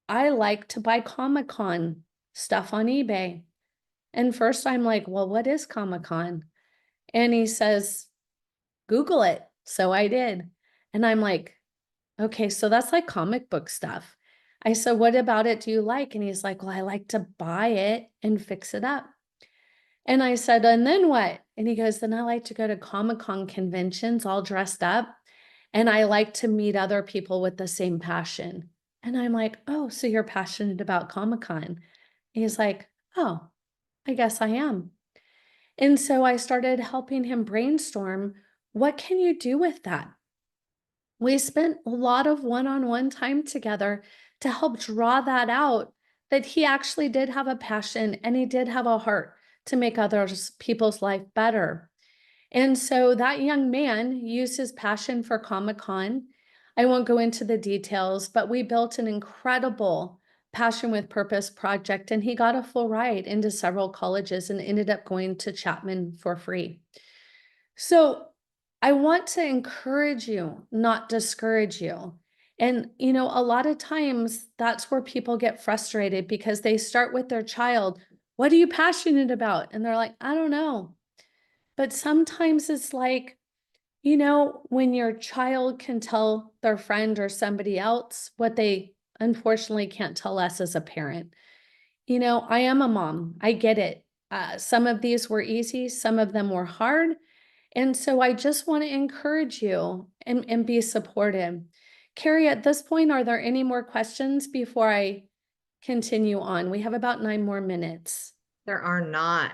"I like to buy Comic-Con stuff on eBay." And first I'm like, "Well, what is Comic-Con?" And he says, "Google it." So I did. And I'm like, "Okay, so that's like comic book stuff." I said, "What about it do you like?" And he's like, "Well, I like to buy it and fix it up." And I said, "And then what?" And he goes, "Then I like to go to Comic-Con conventions all dressed up, and I like to meet other people with the same passion." And I'm like, "Oh, so you're passionate about Comic-Con?" He's like, "Oh, I guess I am." And so I started helping him brainstorm, what can you do with that? We spent a lot of one-on-one time together to help draw that out, that he actually did have a passion and he did have a heart to make others people's life better. And so that young man used his passion for Comic-Con. I won't go into the details, but we built an incredible Passion with Purpose project, and he got a full ride into several colleges and ended up going to Chapman for free. So I want to encourage you, not discourage you. And, you know, a lot of times that's where people get frustrated because they start with their child. What are you passionate about? And they're like, I don't know. But sometimes it's like, you know, when your child can tell their friend or somebody else what they unfortunately can't tell us as a parent. You know, I am a mom. I get it. Some of these were easy, some of them were hard. And so I just want to encourage you and be supportive. Carrie, at this point, are there any more questions before I continue on? We have about 9 more minutes. There are not.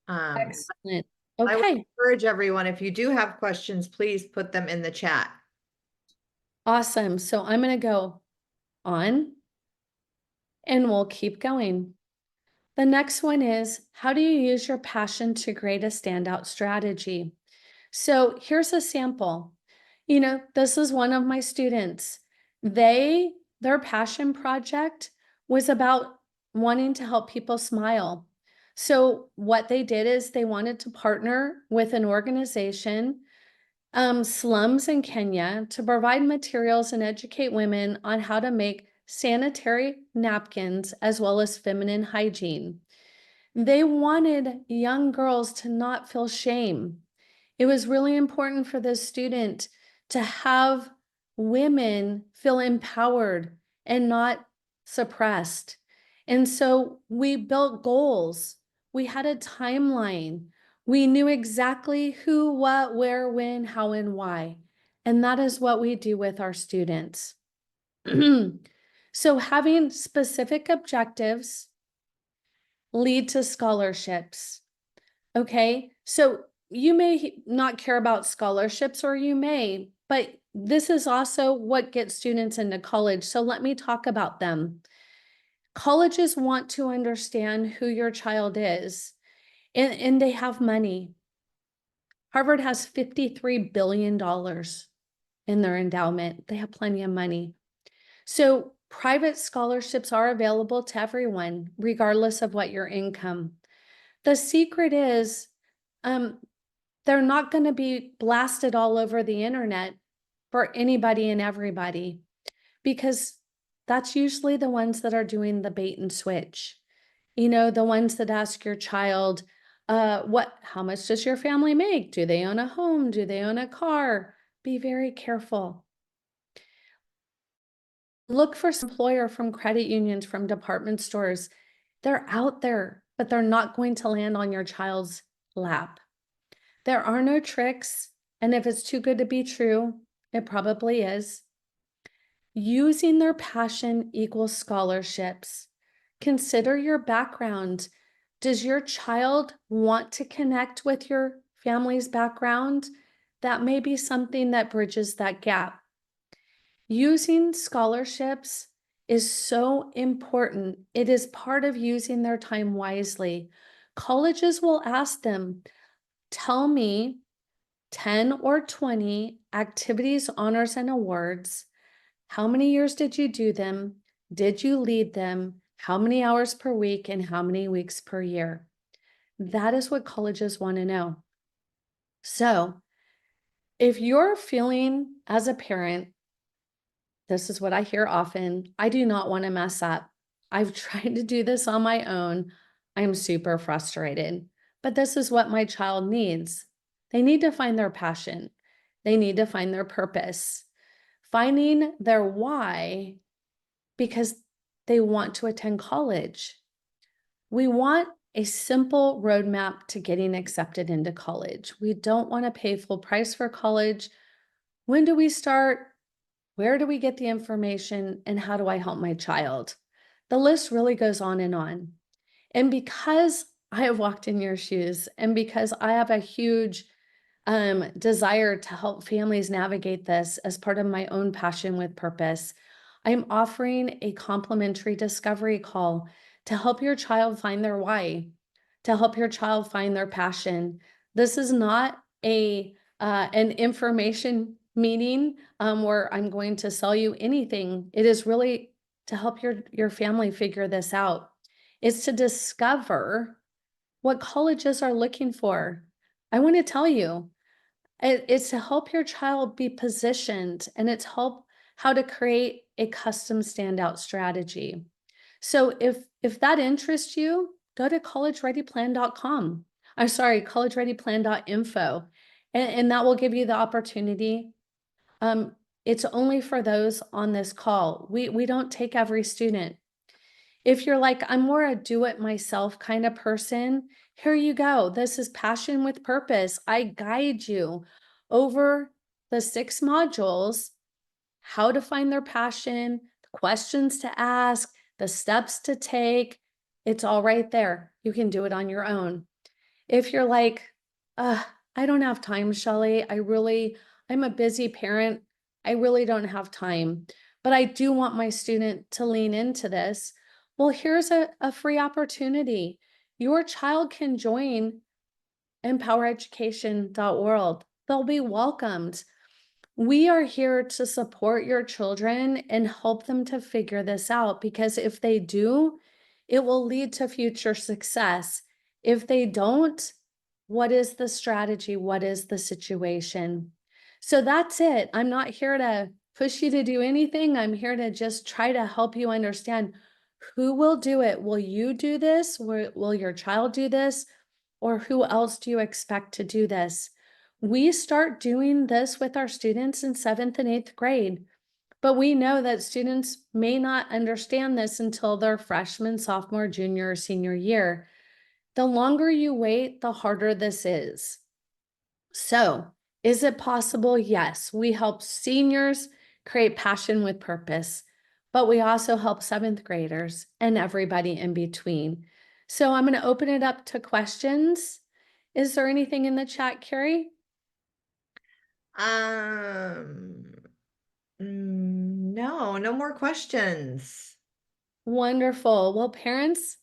Excellent. I would Okay, encourage everyone, if you do have questions, please put them in the chat. awesome. So I'm going to go on and we'll keep going. The next one is, how do you use your passion to create a standout strategy? So here's a sample. This is one of my students. Their passion project was about wanting to help people smile. So what they did is they wanted to partner with an organization, slums in Kenya, to provide materials and educate women on how to make sanitary napkins as well as feminine hygiene. They wanted young girls to not feel shame. It was really important for this student to have women feel empowered and not suppressed. And so we built goals. We had a timeline. We knew exactly who, what, where, when, how, and why. And that is what we do with our students. So having specific objectives lead to scholarships. Okay, so you may not care about scholarships, or you may, but this is also what gets students into college. So let me talk about them. Colleges want to understand who your child is, and they have money. Harvard has $53 billion in their endowment. They have plenty of money. So private scholarships are available to everyone, regardless of what your income. The secret is, um, they're not going to be blasted all over the internet for anybody and everybody, because that's usually the ones that are doing the bait and switch. The ones that ask your child, how much does your family make? Do they own a home? Do they own a car? Be very careful. Look for some employer from credit unions, from department stores. They're out there, but they're not going to land on your child's lap. There are no tricks, and if it's too good to be true, it probably is. Using their passion equals scholarships. Consider your background. Does your child want to connect with your family's background? That may be something that bridges that gap. Using scholarships is so important. It is part of using their time wisely. Colleges will ask them, tell me 10 or 20 activities, honors, and awards. How many years did you do them? Did you lead them? How many hours per week and how many weeks per year? That is what colleges want to know. So if you're feeling as a parent, this is what I hear often, I do not want to mess up. I've tried to do this on my own. I'm super frustrated, but this is what my child needs. They need to find their passion. They need to find their purpose. Finding their why, because they want to attend college. We want a simple roadmap to getting accepted into college. We don't want to pay full price for college. When do we start? Where do we get the information? And how do I help my child? The list really goes on and on. And because I have walked in your shoes, and because I have a huge desire to help families navigate this as part of my own passion with purpose, I'm offering a complimentary discovery call to help your child find their why, to help your child find their passion. This is not an information meeting where I'm going to sell you anything. It is really to help your family figure this out. It's to discover what colleges are looking for. I want to tell you, it's to help your child be positioned, and it's help how to create a custom standout strategy. So if that interests you, go to collegereadyplan.com. I'm sorry, collegereadyplan.info, and that will give you the opportunity. It's only for those on this call. We don't take every student. If you're like, I'm more a do-it-myself kind of person, here you go. This is Passion with Purpose. I guide you over the 6 modules, how to find their passion, the questions to ask, the steps to take. It's all right there. You can do it on your own. If you're like, I don't have time, Shelley. I'm a busy parent. I really don't have time, but I do want my student to lean into this. Well, here's a free opportunity. Your child can join empowereducation.world. They'll be welcomed. We are here to support your children and help them to figure this out because if they do, it will lead to future success. If they don't, what is the strategy? What is the situation? So that's it. I'm not here to push you to do anything. I'm here to just try to help you understand who will do it. Will you do this? Will your child do this? Or who else do you expect to do this? We start doing this with our students in 7th and 8th grade, but we know that students may not understand this until their freshman, sophomore, junior, or senior year. The longer you wait, the harder this is. So, is it possible? Yes. We help seniors create passion with purpose, but we also help 7th graders and everybody in between. So, I'm going to open it up to questions. Is there anything in the chat, Carrie? Um, no, no more questions. Wonderful. Well, parents,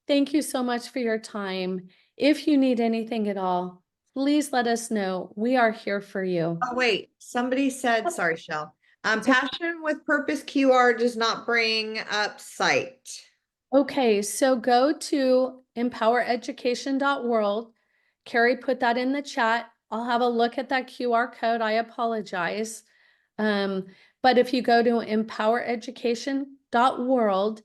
thank you so much for your time. If you need anything at all, please let us know. We are here for you. Oh, wait, somebody said, Oh, sorry, Shell. it's okay. Passion with Purpose QR does not bring up site. Okay, so go to empowereducation.world. Carrie put that in the chat. I'll have a look at that QR code. I apologize. Um, but if you go to empowereducation.world,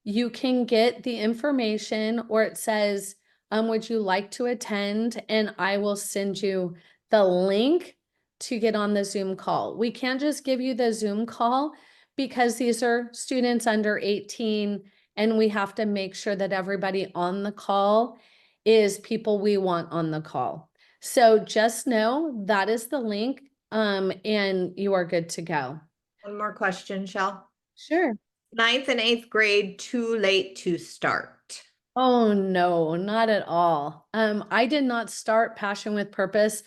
you can get the information or it says, would you like to attend? And I will send you the link to get on the Zoom call. We can't just give you the Zoom call because these are students under 18 and we have to make sure that everybody on the call is people we want on the call. So just know that is the link, and you are good to go. One more question, Shell. Sure. 9th and 8th grade, too late to start. Oh no, not at all. I did not start Passion with Purpose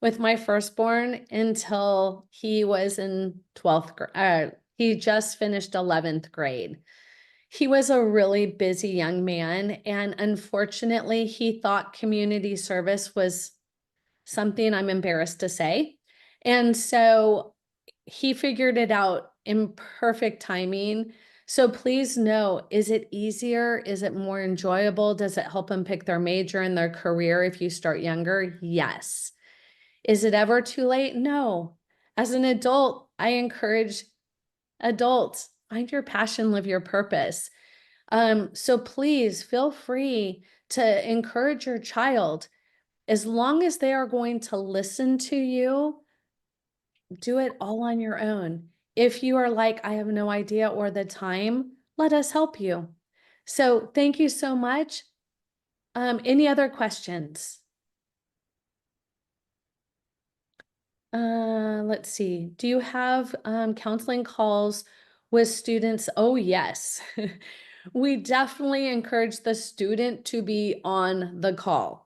with my firstborn until he was in 12th grade. He just finished 11th grade. He was a really busy young man, and unfortunately, he thought community service was something I'm embarrassed to say. And so he figured it out in perfect timing. So please know, is it easier? Is it more enjoyable? Does it help them pick their major and their career if you start younger? Yes. Is it ever too late? No. As an adult, I encourage adults, find your passion, live your purpose. So please feel free to encourage your child. As long as they are going to listen to you, do it all on your own. If you are like, I have no idea or the time, let us help you. So thank you so much. Any other questions? Let's see. Do you have counseling calls with students? Oh, yes. We definitely encourage the student to be on the call.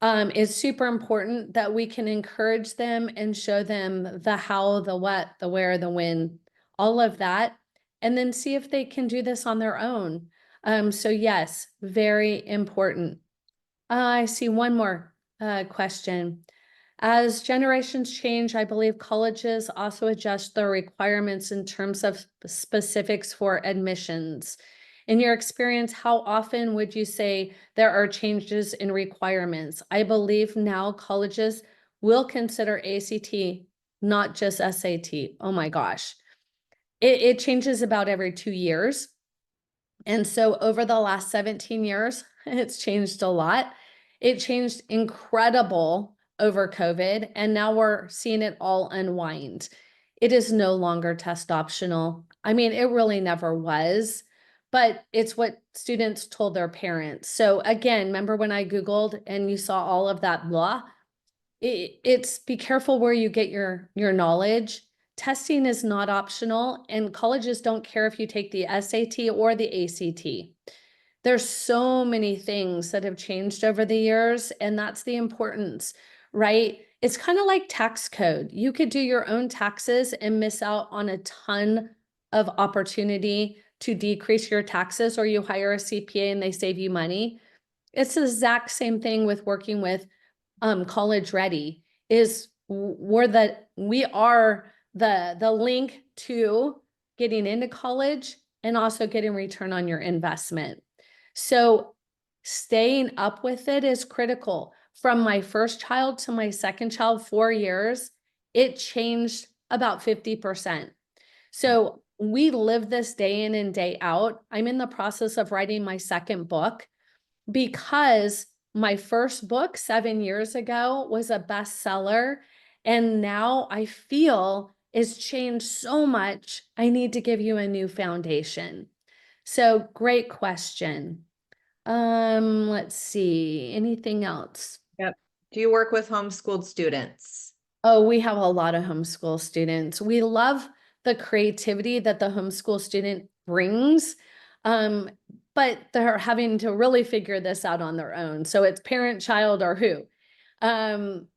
It's super important that we can encourage them and show them the how, the what, the where, the when, all of that, and then see if they can do this on their own. So yes, very important. I see one more question. As generations change, I believe colleges also adjust their requirements in terms of specifics for admissions. In your experience, how often would you say there are changes in requirements? I believe now colleges will consider ACT, not just SAT. Oh my gosh. It changes about every 2 years. And so over the last 17 years, it's changed a lot. It changed incredible over COVID, and now we're seeing it all unwind. It is no longer test optional. I mean, it really never was, but it's what students told their parents. So again, remember when I Googled and you saw all of that blah? It's be careful where you get your knowledge. Testing is not optional, and colleges don't care if you take the SAT or the ACT. There's so many things that have changed over the years, and that's the importance, right? It's kind of like tax code. You could do your own taxes and miss out on a ton of opportunity to decrease your taxes, or you hire a CPA and they save you money. It's the exact same thing with working with college ready is we are the link to getting into college and also getting return on your investment. So staying up with it is critical. From my first child to my second child, 4 years, it changed about 50%. So we live this day in and day out. I'm in the process of writing my second book because my first book 7 years ago was a bestseller. And now I feel it's changed so much. I need to give you a new foundation. So great question. Let's see. Anything else? Yep. Do you work with homeschooled students? Oh, we have a lot of homeschool students. We love the creativity that the homeschool student brings, um, but they're having to really figure this out on their own. So it's parent, child, or who,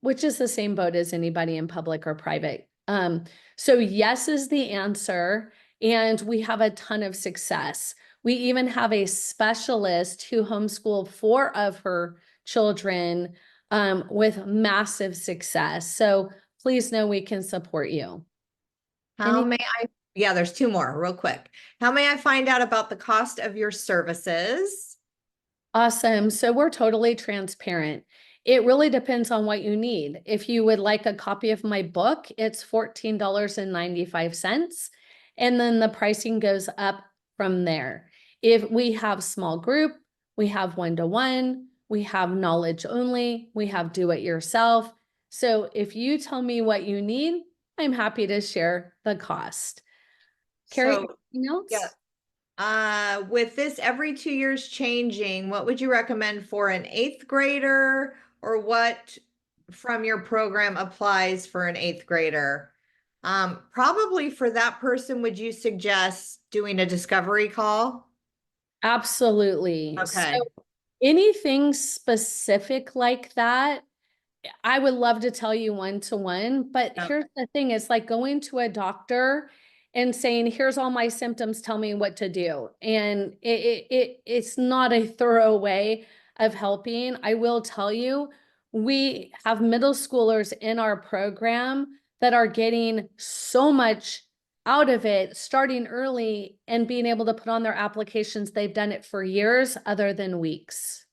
which is the same boat as anybody in public or private. So yes is the answer, and we have a ton of success. We even have a specialist who homeschooled 4 of her children with massive success. So please know we can support you. How Any may I, yeah, there's two more real quick. How may I find out about the cost of your services? Awesome. So we're totally transparent. It really depends on what you need. If you would like a copy of my book, it's $14.95. And then the pricing goes up from there. If we have small group, we have one-to-one, we have knowledge only, we have do it yourself. So if you tell me what you need, I'm happy to share the cost. Carrie, So, anything yeah, else? with this every 2 years changing, what would you recommend for an eighth grader, or what from your program applies for an eighth grader? Probably for that person, would you suggest doing a discovery call? Absolutely. So Okay. anything specific like that, I would love to tell you one-to-one, but Yep. here's the thing, it's like going to a doctor and saying, here's all my symptoms, tell me what to do. And it's not a thorough way of helping. I will tell you, we have middle schoolers in our program that are getting so much out of it, starting early and being able to put on their applications. They've done it for years other than weeks.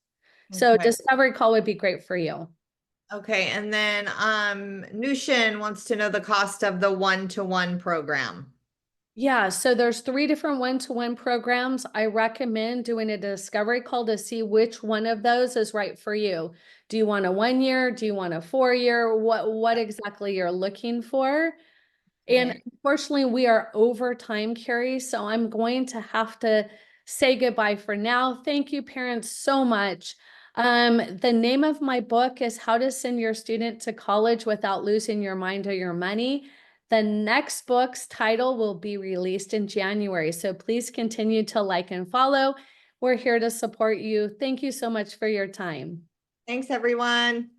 So Okay. discovery call would be great for you. Okay, and then Nushin wants to know the cost of the one-to-one program. Yeah, so there's 3 different one-to-one programs. I recommend doing a discovery call to see which one of those is right for you. Do you want a 1 year? Do you want a 4 year? What exactly you're looking for? And Okay. unfortunately, we are over time, Carrie, so I'm going to have to say goodbye for now. Thank you, parents, so much. The name of my book is How to Send Your Student to College Without Losing Your Mind or Your Money. The next book's title will be released in January, so please continue to like and follow. We're here to support you. Thank you so much for your time. Thanks, everyone.